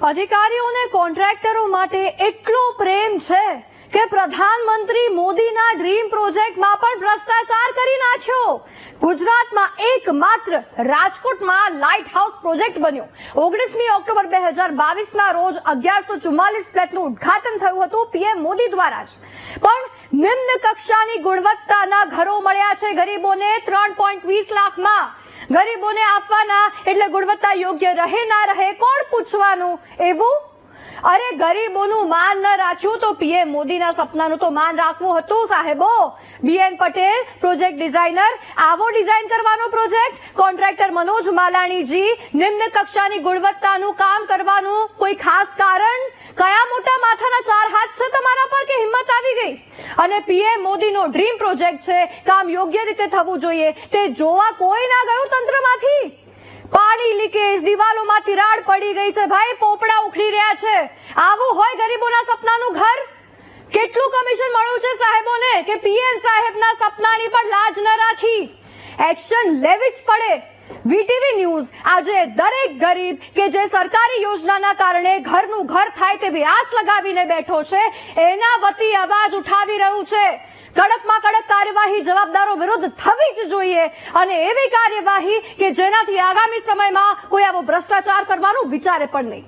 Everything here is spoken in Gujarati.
અધિકારીઓને કોન્ટ્રાક્ટરો માટે એટલો પ્રેમ છે કે પ્રધાનમંત્રી મોદીના ડ્રીમ પ્રોજેક્ટમાં પણ ભ્રષ્ટાચાર કરી નાખ્યો। ગુજરાતમાં એકમાત્ર રાજકોટમાં લાઇટ હાઉસ પ્રોજેક્ટ બન્યો। 19મી ઓક્ટોબર 2022ના રોજ 1144 ફ્લેટનું ઉદ્ઘાટન થયું હતું પીએમ મોદી દ્વારા જ, પણ નિમ્ન કક્ષાની ગુણવત્તાના ઘરો મળ્યા છે ગરીબોને 3.20 લાખમાં। ગરીબોને આપવાના એટલે ગુણવત્તા યોગ્ય રહે ના રહે કોણ પૂછવાનું એવું? અરે ગરીબોનું માન ન રાખ્યું તો પીએમ મોદીના સપનાનું તો માન રાખવું હતું સાહેબો। બીએન પટેલ પ્રોજેક્ટ ડિઝાઇનર, આવો ડિઝાઇન કરવાનો પ્રોજેક્ટ। કોન્ટ્રાક્ટર મનોજ માલાણીજી, નિમ્ન કક્ષાની ગુણવત્તાનું કામ કરવાનું કોઈ ખાસ કારણ? કયા મોટા માથાના 4 હાથ છે તમારા પર કે હિંમત આવી ગઈ? અને પીએમ મોદીનો ડ્રીમ પ્રોજેક્ટ છે, કામ યોગ્ય રીતે થવું જોઈએ, તે જોવા કોઈ ના ગયું તંત્રમાંથી। પાણી લીકેજ, દિવાલોમાં તિરાડ પડી ગઈ છે, ભાઈ પોપડા ઉખડી રહ્યા છે। આવું હોય ગરીબોના સપનાનું ઘર? કેટલું કમિશન મળ્યું છે સાહેબોને કે પીએમ સાહેબના સપનાની પણ લાજ ન રાખી? એક્શન લેવી જ પડે। વીટીવી ન્યૂઝ આજે દરેક ગરીબ કે જે સરકારી યોજનાના કારણે ઘરનું ઘર થાય તેવી આસ લગાવીને બેઠો છે, એના વતી અવાજ ઉઠાવી રહ્યું છે। કડકમાં કડક કાર્યવાહી જવાબદારો વિરુદ્ધ થવી જ જોઈએ અને એવી કાર્યવાહી કે જેનાથી આગામી સમયમાં કોઈ આવો ભ્રષ્ટાચાર કરવાનું વિચારે પણ નહીં।